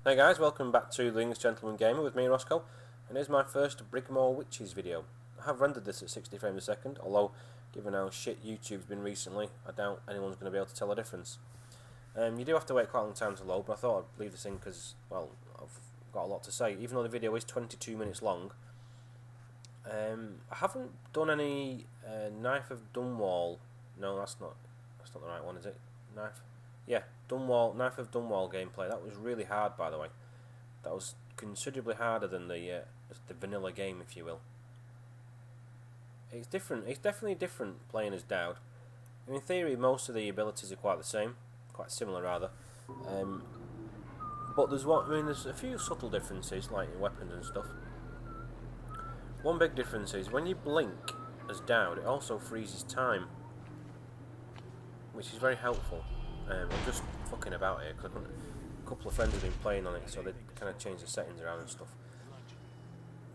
Hey guys, welcome back to the English Gentleman Gamer with me, Roscoe, and here's my first Brigmore Witches video. I have rendered this at 60 frames a second, although given how shit YouTube's been recently, I doubt anyone's going to be able to tell a difference. You do have to wait quite a long time to load, but I thought I'd leave this in because, well, I've got a lot to say. Even though the video is 22 minutes long, I haven't done any Knife of Dunwall. No, that's not the right one, is it? Yeah, Knife of Dunwall gameplay. That was really hard, by the way. That was considerably harder than the vanilla game, if you will. It's different. It's definitely different playing as Dowd. In theory, most of the abilities are quite the same, quite similar rather. But there's a few subtle differences, like in weapons and stuff. One big difference is when you blink as Dowd, it also freezes time, which is very helpful. I'm just fucking about here because a couple of friends have been playing on it, so they kind of change the settings around and stuff.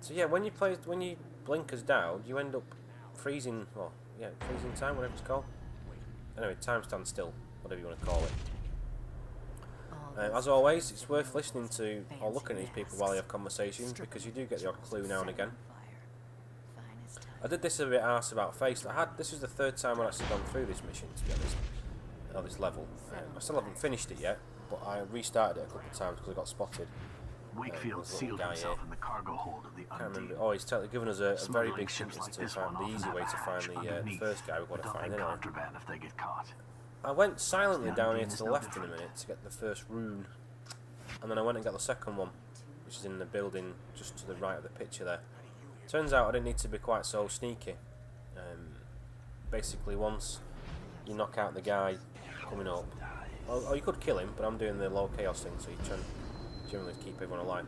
So yeah, when you blink as Dowd, you end up freezing. Well, yeah, freezing time, whatever it's called. Anyway, time stands still, whatever you want to call it. As always, it's worth listening to or looking at these people while they have conversations because you do get the odd clue now and again. I did this a bit arse about face. This is the third time I've actually gone through this mission, to be honest. This level. I still haven't finished it yet, but I restarted it a couple of times because I got spotted. Wakefield sealed himself in the cargo hold of the Undine. Oh, he's given us a very big hint to find the easy way to find the first guy we've got to find anyway. If they get caught. I went silently down here to the left in a minute to get the first rune, and then I went and got the second one, which is in the building just to the right of the picture there. Turns out I didn't need to be quite so sneaky. Basically, once you knock out the guy coming up, or you could kill him, but I'm doing the low chaos thing, so you try and generally keep everyone alive.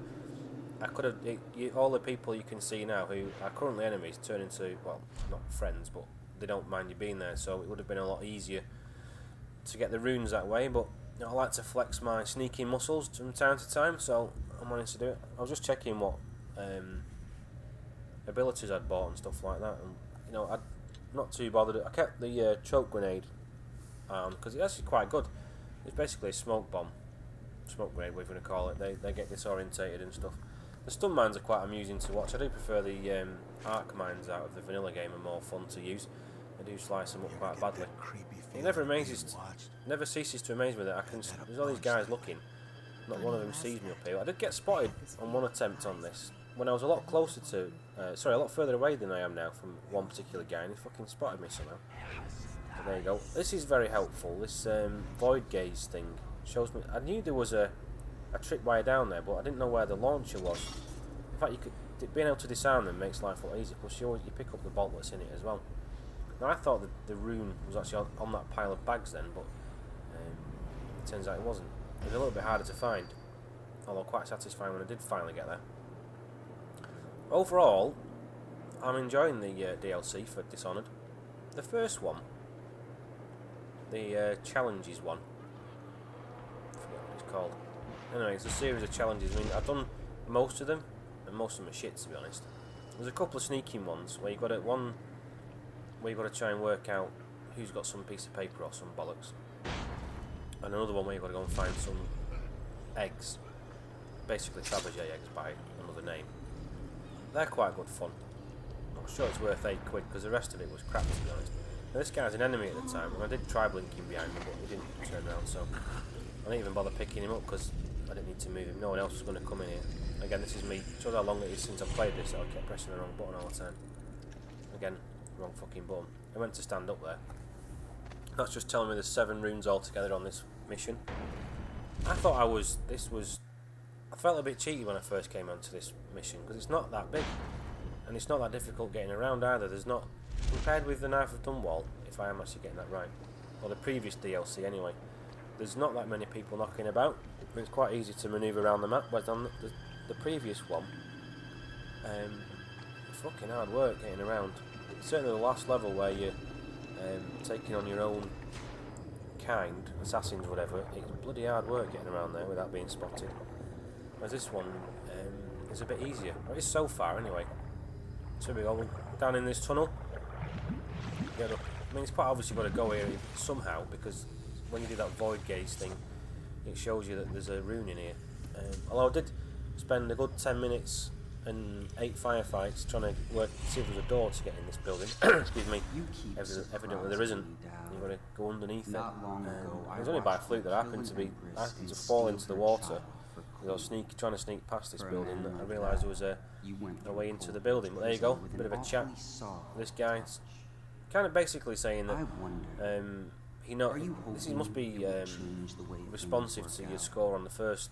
I could have all the people you can see now who are currently enemies turn into, well, not friends, but they don't mind you being there, so it would have been a lot easier to get the runes that way. But you know, I like to flex my sneaking muscles from time to time, so I managed to do it. I was just checking what abilities I'd bought and stuff like that, and you know, I'm not too bothered. I kept the choke grenade because it's actually quite good. It's basically a smoke bomb, smoke grenade, whatever you want to call it. They get disorientated and stuff. The stun mines are quite amusing to watch. I do prefer the arc mines out of the vanilla game, are more fun to use. They do slice them up quite badly. It never ceases to amaze me that there's all these guys looking. Not one of them sees me up here. I did get spotted on one attempt on this when I was a lot closer to, a lot further away than I am now from one particular guy, and he fucking spotted me somehow. So there you go. This is very helpful. This void gaze thing shows me. I knew there was a tripwire down there, but I didn't know where the launcher was. In fact, being able to disarm them makes life a lot easier. Plus, you pick up the bolt that's in it as well. Now, I thought that the rune was actually on that pile of bags then, but it turns out it wasn't. It was a little bit harder to find, although quite satisfying when I did finally get there. Overall, I'm enjoying the DLC for Dishonored. The first one, the challenges one, I forget what it's called. Anyway, it's a series of challenges. I mean, I've done most of them, and most of them are shit, to be honest. There's a couple of sneaking ones where you've got to try and work out who's got some piece of paper or some bollocks, and another one where you've got to go and find some eggs, basically Fabergé eggs by another name. They're quite good fun. I'm sure it's worth £8 because the rest of it was crap, to be honest. Now, this guy's an enemy at the time, and I did try blinking behind him, but he didn't turn around, so I didn't even bother picking him up because I didn't need to move him. No one else was going to come in here. Again, this is me. Shows how long it is since I've played this, so I kept pressing the wrong button all the time. Again, wrong fucking button. I went to stand up there. That's just telling me there's 7 runes altogether on this mission. I thought I felt a bit cheaty when I first came onto this mission because it's not that big and it's not that difficult getting around either. There's not, compared with the Knife of Dunwall, if I am actually getting that right, or the previous DLC anyway, there's not that many people knocking about. It's quite easy to manoeuvre around the map, whereas on the previous one, it's fucking hard work getting around. Certainly the last level where you're taking on your own kind, assassins, whatever, it's bloody hard work getting around there without being spotted. Whereas this one is a bit easier. Well, it's so far anyway. So we go down in this tunnel. I mean, it's quite obvious you've got to go here somehow because when you do that void gaze thing, it shows you that there's a rune in here. Although I did spend a good 10 minutes and 8 firefights trying to see if there's a door to get in this building. Excuse me. Evidently there isn't. You've got to go underneath it. It was only by fluke that I happened to fall into the water. I was trying to sneak past this building. I realised there was a way into the building. But there you go. A bit of a chat. This guy's kind of basically saying that he must be responsive to your score on the first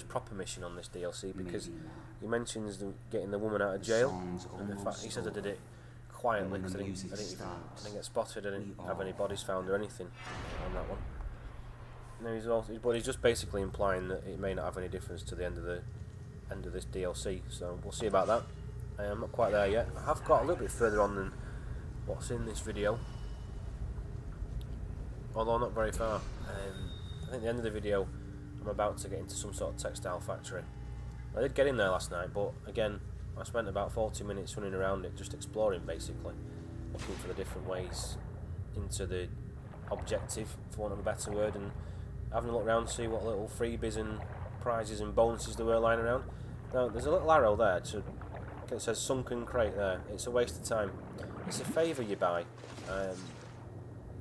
proper mission on this DLC, because he mentions getting the woman out of jail, and in fact he says I did it quietly because I didn't get spotted, I didn't have any bodies found or anything on that one. No, but he's just basically implying that it may not have any difference to the end of this DLC, so we'll see about that. I'm not quite there yet. I have got a little bit further on than what's in this video, although not very far. I think at the end of the video I'm about to get into some sort of textile factory. I did get in there last night, but again I spent about 40 minutes running around it, just exploring basically, looking for the different ways into the objective, for want of a better word, and having a look around to see what little freebies and prizes and bonuses there were lying around. Now there's a little arrow there that says sunken crate there. It's a waste of time. It's a favour you buy,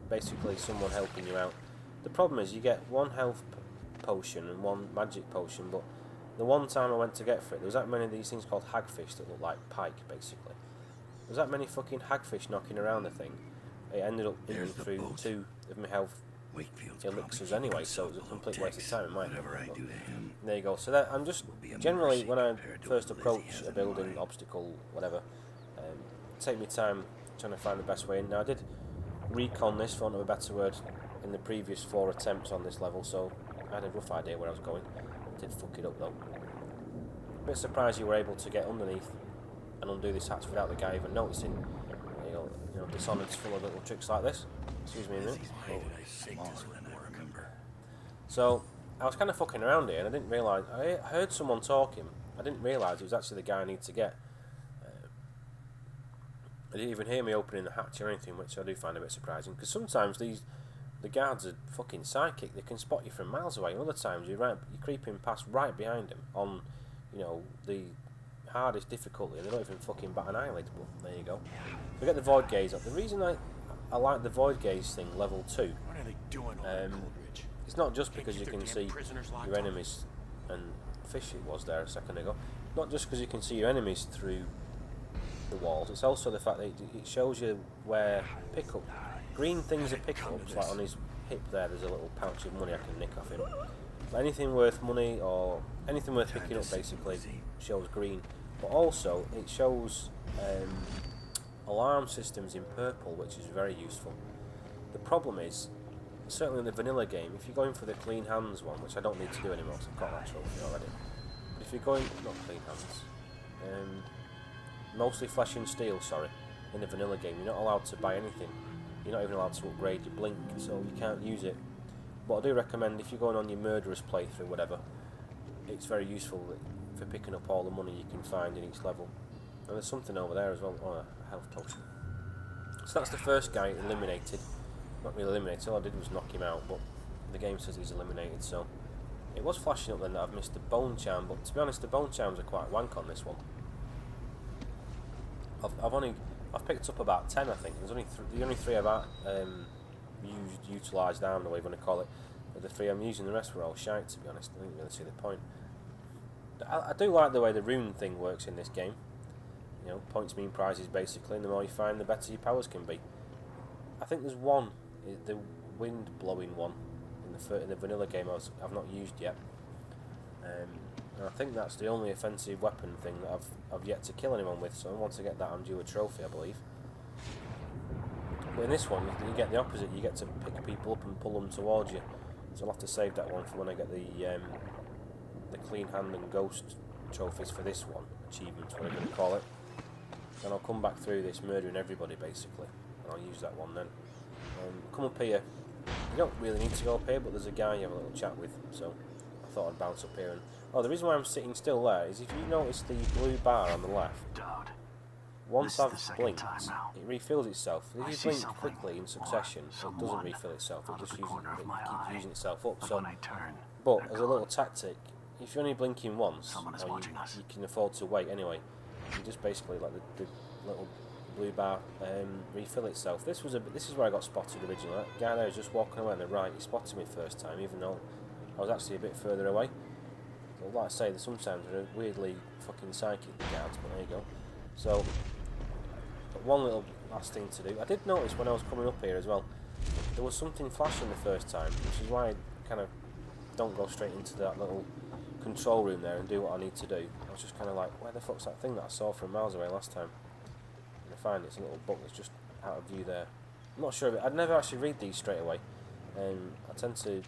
basically someone helping you out. The problem is you get one health potion and one magic potion, but the one time I went to get for it, there was that many of these things called hagfish that look like pike basically. There's that many fucking hagfish knocking around the thing. It ended up eating through 2 of my health elixirs anyway, so it was a complete waste of time in my opinion. There you go. So that I'm just generally, when I first approach a building, obstacle, whatever, take my time trying to find the best way in. Now I did recon this, for want of a better word, in the previous 4 attempts on this level, so I had a rough idea where I was going. I did fuck it up though. A bit surprised you were able to get underneath and undo this hatch without the guy even noticing. You know, Dishonored's full of little tricks like this. Excuse me a minute. So I was kind of fucking around here, and I didn't realise. I heard someone talking. I didn't realise it was actually the guy I need to get. They didn't even hear me opening the hatch or anything, which I do find a bit surprising. Because sometimes the guards are fucking psychic. They can spot you from miles away. And other times you're creeping past right behind them on, the hardest difficulty, and they don't even fucking bat an eyelid. But there you go. We get the void gaze up. The reason I like the void gaze thing level 2. What are they doing on Coleridge? It's not just because you can see your enemies, and fish it was there a second ago. Not just because you can see your enemies through the walls. It's also the fact that it shows you where pickup green things are pickups. Like on his hip there, there's a little pouch of money I can nick off him. Anything worth money or anything worth picking up basically shows green. But also it shows alarm systems in purple, which is very useful. The problem is, certainly in the vanilla game, if you're going for the clean hands one, which I don't need to do anymore because I've got that trophy already, but if you're going, not clean hands, mostly flesh and steel, sorry, in the vanilla game, you're not allowed to buy anything. You're not even allowed to upgrade your blink, so you can't use it. But I do recommend, if you're going on your murderous playthrough, whatever, it's very useful for picking up all the money you can find in each level. And there's something over there as well, a health potion. So that's the first guy eliminated. Not really eliminated, all I did was knock him out, but the game says he's eliminated, so it was flashing up then that I've missed the bone charm, but to be honest, the bone charms are quite wank on this one. I've picked up about 10, I think. There's the only 3 I've utilised, I don't know what you want to call it. But the 3 I'm using, the rest were all shite, to be honest. I didn't really see the point. I do like the way the rune thing works in this game. Points mean prizes basically, and the more you find, the better your powers can be. I think there's one, the wind blowing one, in the vanilla game I've not used yet. And I think that's the only offensive weapon thing that I've yet to kill anyone with, so once I get that I'm due a trophy, I believe. But in this one, you get the opposite, you get to pick people up and pull them towards you. So I'll have to save that one for when I get the clean hand and ghost trophies for this one, achievements, whatever you call it. Then I'll come back through this murdering everybody basically, and I'll use that one then. Come up here. You don't really need to go up here, but there's a guy you have a little chat with, so I thought I'd bounce up here. And the reason why I'm sitting still there is if you notice the blue bar on the left, once I've blinked, it refills itself. If you blink quickly in succession, it doesn't refill itself, it just keeps using itself up. So, but as a little tactic, if you're only blinking once, Someone is or watching us. you can afford to wait anyway, you just basically let the little blue bar refill itself. This is where I got spotted originally. That guy there was just walking away on the right. He spotted me first time, even though I was actually a bit further away. So, like I say, sometimes they're weirdly fucking psychic, the guards, but there you go. So, but one little last thing to do. I did notice when I was coming up here as well, there was something flashing the first time, which is why I kind of don't go straight into that little control room there and do what I need to do. I was just kind of like, where the fuck's that thing that I saw from miles away last time? And I find it's a little book that's just out of view there. I'm not sure of it. I'd never actually read these straight away. I tend to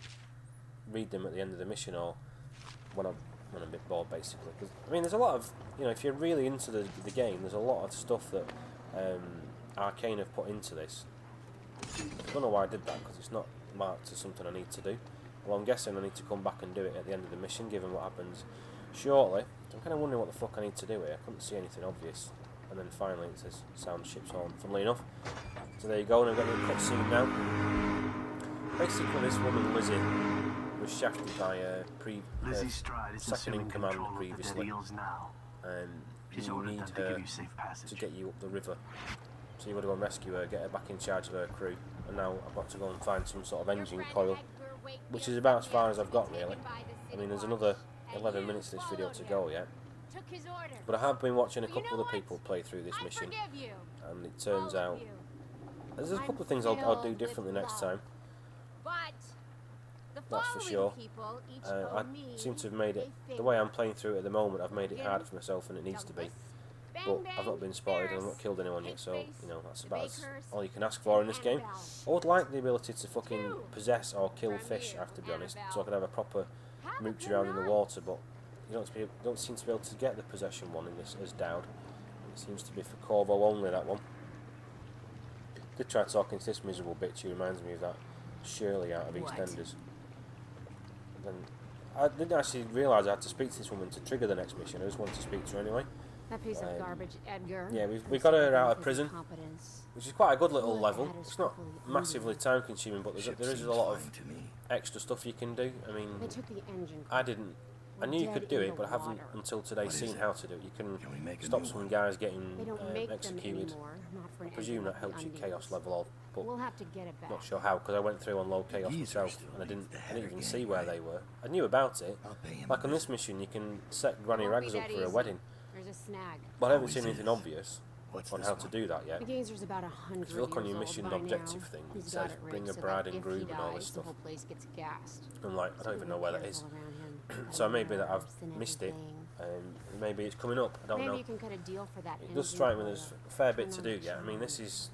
read them at the end of the mission or when I'm a bit bored, basically. Cause, I mean, there's a lot of, you know, if you're really into the game, there's a lot of stuff that Arcane have put into this. I don't know why I did that, because it's not marked as something I need to do. Well, I'm guessing I need to come back and do it at the end of the mission, given what happens shortly. So I'm kind of wondering what the fuck I need to do here. I couldn't see anything obvious. And then finally it says sound ship's horn, funnily enough. So there you go, and I've got the cutscene now. Basically, this woman, Lizzie, was shafted by second in command previously. And you need her to get you up the river. So you've got to go and rescue her, get her back in charge of her crew. And now I've got to go and find some sort of engine coil, which is about as far as I've got, really. I mean, there's another 11 minutes of this video to go yet. But I have been watching a couple of people play through this mission, and it turns out there's a couple of things I'll do differently next time. That's for sure. I seem to have made it, the way I'm playing through it at the moment, I've made it hard for myself, and it needs to be. But I've not been spotted and I've not killed anyone yet, so, you know, that's about all you can ask for in this game. I would like the ability to fucking possess or kill fish, I have to be honest, so I could have a proper mooch around in the water, but you don't seem to be able to get the possession one in this as Dowd. It seems to be for Corvo only, that one. I did try talking to this miserable bitch who reminds me of that Shirley out of EastEnders. Then I didn't actually realise I had to speak to this woman to trigger the next mission. I just wanted to speak to her anyway. That piece of garbage, Edgar. Yeah, we got her out of prison, which is quite a good little level. It's not massively time consuming, but there is a lot of extra stuff you can do. I mean, I knew you could do it, but I haven't until today seen how to do it. You can stop some guys getting executed. I presume that helps your chaos level up, but not sure how, because I went through on low chaos myself, and I didn't even see where they were. I knew about it. Like on this mission, you can set Granny Rags up for a wedding. But I haven't seen anything obvious on how to do that yet. If you look on your mission objective thing, it says bring a bride and groom and all this stuff. I'm like, I don't even know where that is. So maybe that I've missed it, and maybe it's coming up, I don't know. It does strike me there's a fair bit to do yet. I mean, this is...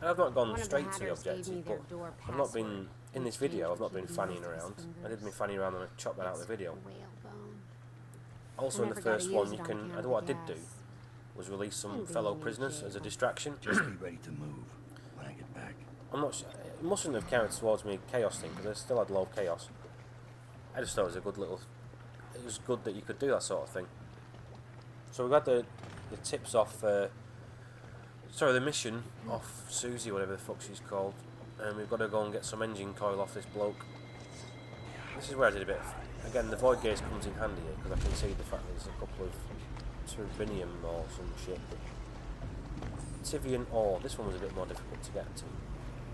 I've not gone straight to the objective, but I've not been... In this video, I've not been fannying around. I did me fanny around and I chopped that out of the video. Also in the first one, you can... What I did do was release some fellow prisoners as a distraction. Just be ready to move when I get back. I'm not sure... It mustn't have counted towards me chaos thing, because I still had low chaos. I just thought it was a good little... It was good that you could do that sort of thing. So we got the tips off... sorry, the mission off Susie, whatever the fuck she's called. And we've got to go and get some engine coil off this bloke. This is where I did a bit of... Again, the void gaze comes in handy here, because I can see the fact that there's a couple of turbinium or some shit. Tivian ore. This one was a bit more difficult to get to,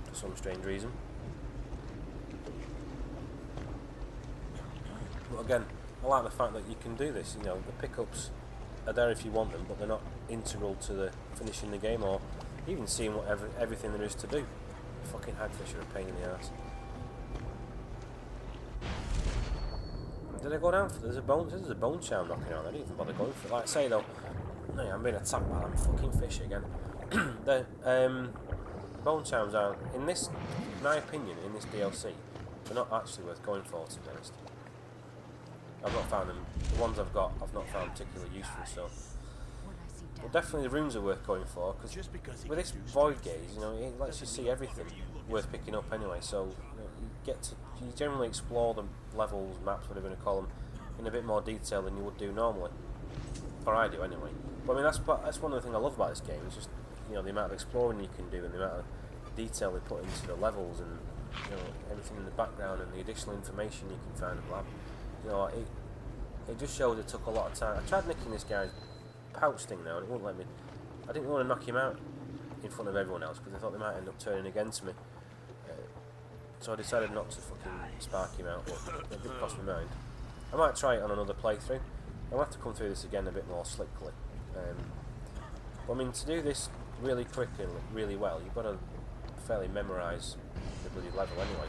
for some strange reason. But again, I like the fact that you can do this. You know, the pickups are there if you want them, but they're not integral to the finishing the game or even seeing everything there is to do. Fucking hagfish are a pain in the ass. Did I go down for? There's a bone charm knocking out. I didn't even bother going for it. Like I say though, no, I'm being attacked by them fucking fish again. The bone charms are, in my opinion, in this DLC, they're not actually worth going for, to be honest. I've not found them. The ones I've got, I've not found particularly useful. So, but definitely the runes are worth going for, because with this void gaze, you know, it lets you see everything worth picking up anyway. So you generally explore the levels, maps, whatever you want to call them, in a bit more detail than you would do normally, or I do anyway. But I mean, that's one of the things I love about this game. It's just, you know, the amount of exploring you can do and the amount of detail they put into the levels, and you know, everything in the background and the additional information you can find. You know, it just shows it took a lot of time. I tried nicking this guy's pouch thing now, and it wouldn't let me. I didn't want to knock him out in front of everyone else because I thought they might end up turning against me. So I decided not to fucking spark him out, but it did cross my mind. I might try it on another playthrough. I'll have to come through this again a bit more slickly. But I mean, to do this really quick and really well, you've got to fairly memorise the bloody level anyway.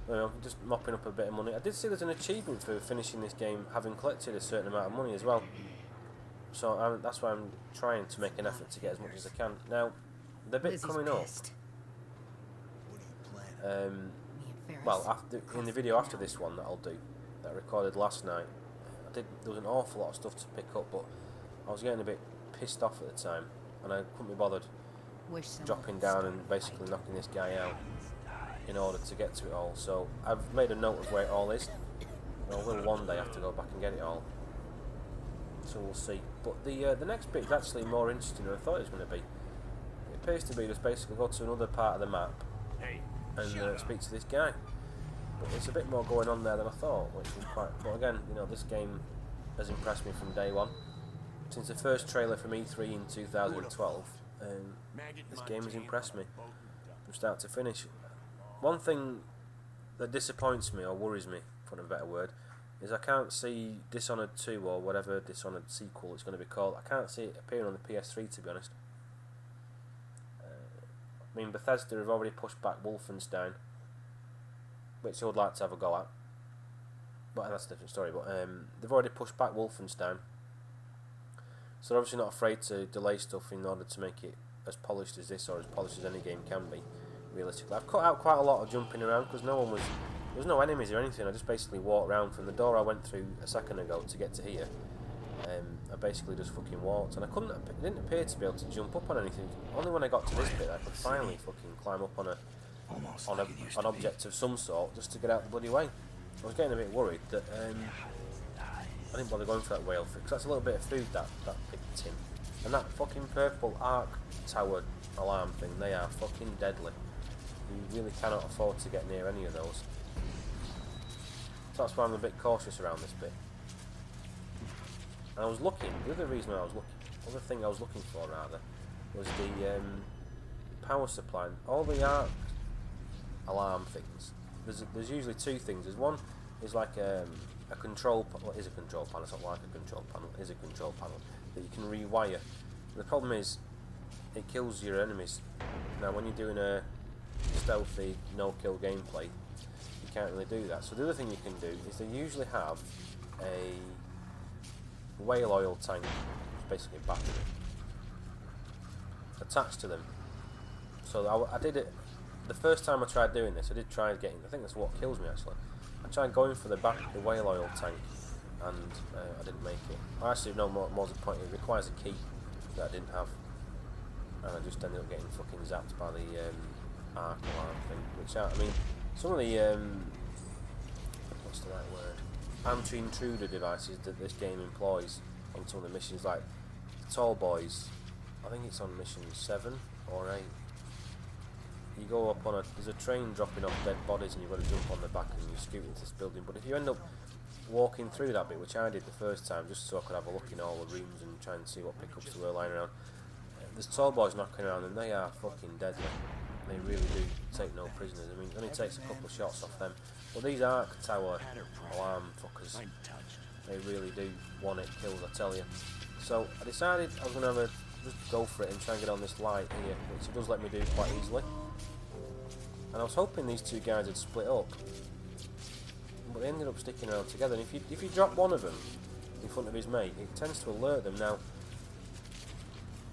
You know, just mopping up a bit of money. I did see there's an achievement for finishing this game having collected a certain amount of money as well. So that's why I'm trying to make an effort to get as much as I can. Now, the bit coming up. Well, in the video after this one that I'll do, that I recorded last night, there was an awful lot of stuff to pick up, but I was getting a bit pissed off at the time, and I couldn't be bothered dropping down and basically knocking this guy out in order to get to it all. So I've made a note of where it all is. I will one day have to go back and get it all. So we'll see. But the next bit is actually more interesting than I thought it was going to be. It appears to be just basically go to another part of the map and speak to this guy. But there's a bit more going on there than I thought, which was quite. But again, you know, this game has impressed me from day one. Since the first trailer from E3 in 2012, this game has impressed me from start to finish. One thing that disappoints me or worries me, for want of a better word, is I can't see Dishonored 2 or whatever Dishonored sequel it's going to be called. I can't see it appearing on the PS3, to be honest. I mean, Bethesda have already pushed back Wolfenstein, which I would like to have a go at. But that's a different story. But they've already pushed back Wolfenstein, so they're obviously not afraid to delay stuff in order to make it as polished as this, or as polished as any game can be, realistically. I've cut out quite a lot of jumping around because there was no enemies or anything. I just basically walked around from the door I went through a second ago to get to here. I basically just fucking walked, and it didn't appear to be able to jump up on anything. Only when I got to this bit I could finally fucking climb up on an object of some sort just to get out the bloody way. I was getting a bit worried that I didn't bother going for that whale because that's a little bit of food that picked him. And that fucking purple arc tower alarm thing, they are fucking deadly. You really cannot afford to get near any of those. So that's why I'm a bit cautious around this bit. And I was looking, the other thing I was looking for rather, was the power supply. All the arc alarm things, there's usually two things. There's one is like a control, well, it is a control panel, it's not like a control panel, it is a control panel that you can rewire. The problem is, it kills your enemies. Now when you're doing a stealthy, no-kill gameplay, you can't really do that. So the other thing you can do is they usually have a whale oil tank, which is basically a battery, attached to them. So I did it, the first time I tried doing this, I did try getting, I think that's what kills me actually. I tried going for the whale oil tank, and I didn't make it. I actually know more to the point, it requires a key that I didn't have, and I just ended up getting fucking zapped by the arc alarm thing. Which I mean, some of the what's the right word? Anti-intruder devices that this game employs on some of the missions, like the Tall Boys. I think it's on mission 7 or 8. You go up on there's a train dropping off dead bodies, and you've got to jump on the back and you scoot into this building. But if you end up walking through that bit, which I did the first time, just so I could have a look in all the rooms and try and see what pickups there were lying around, there's Tall Boys knocking around, and they are fucking deadly. They really do take no prisoners. I mean, it only takes a couple of shots off them. But these arc tower alarm fuckers, they really do want it killed, I tell you. So I decided I was going to just go for it and try and get on this light here, which it does let me do quite easily. And I was hoping these two guys would split up, but they ended up sticking around together. And if you drop one of them in front of his mate, it tends to alert them. Now,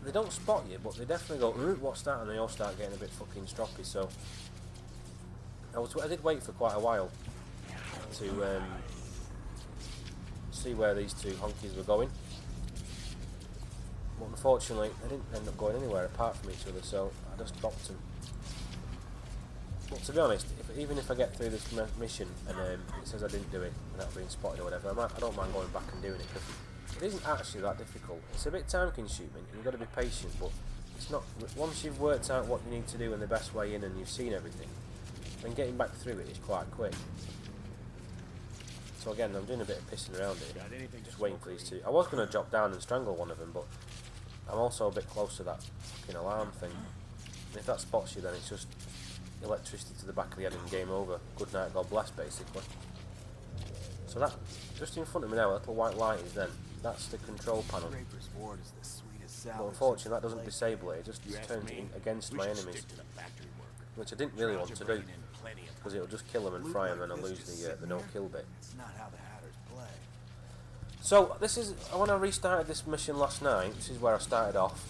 they don't spot you, but they definitely go, what's that? And they all start getting a bit fucking stroppy. So I did wait for quite a while to see where these two honkies were going, but unfortunately they didn't end up going anywhere apart from each other, so I just dropped them. But to be honest, even if I get through this mission and it says I didn't do it without being spotted or whatever, I don't mind going back and doing it, because it isn't actually that difficult. It's a bit time consuming, you've got to be patient, but it's not. Once you've worked out what you need to do and the best way in, and you've seen everything, then getting back through it is quite quick. So again, I'm doing a bit of pissing around here, just waiting for these two. I was going to drop down and strangle one of them, but I'm also a bit close to that fucking alarm thing. And if that spots you, then it's just electricity to the back of the head and game over. Good night, God bless, basically. So that, just in front of me now, a little white light is then. That's the control panel. But unfortunately, that doesn't disable it, it just turns it against my enemies. Which I didn't really want to do, because it'll just kill them and fry them and I'll lose the no-kill bit. So, this is, when I restarted this mission last night, this is where I started off.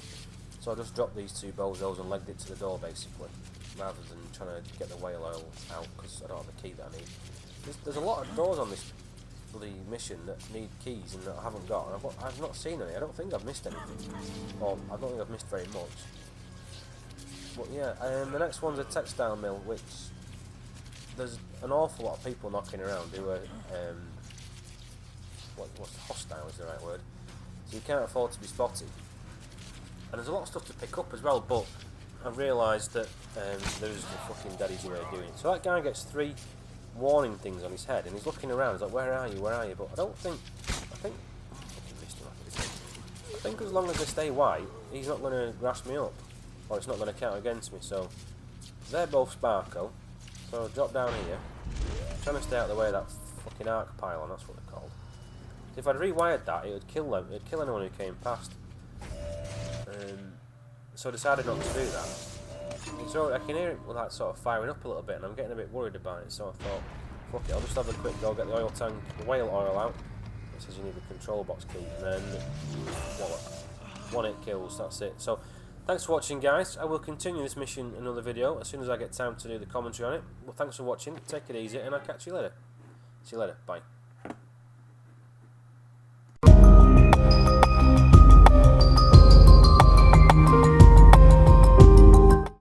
So I just dropped these two bozos and legged it to the door, basically, rather than trying to get the whale oil out, because I don't have the key that I need. There's a lot of doors on this bloody mission that need keys and that I haven't got, and I've not seen any. I don't think I've missed anything, or I don't think I've missed very much. But yeah, the next one's a textile mill, which there's an awful lot of people knocking around who are what's hostile is the right word, so you can't afford to be spotted. And there's a lot of stuff to pick up as well, but I've realised that there's a fucking dead easy way of doing it. So that guy gets 3 warning things on his head, and he's looking around, he's like, where are you, where are you? But I think as long as they stay white, he's not going to grass me up, or it's not going to count against me. So they're both Sparko, so drop down here, trying to stay out of the way of that fucking arc pylon, that's what they're called. If I'd rewired that, it would kill them, it'd kill anyone who came past. So I decided not to do that. So I can hear it like sort of firing up a little bit, and I'm getting a bit worried about it. So I thought, fuck it, I'll just have a quick go, get the oil tank, the whale oil out. It says you need the control box key, and then one hit kills. That's it. So thanks for watching, guys. I will continue this mission in another video as soon as I get time to do the commentary on it. Well, thanks for watching. Take it easy, and I'll catch you later. See you later. Bye.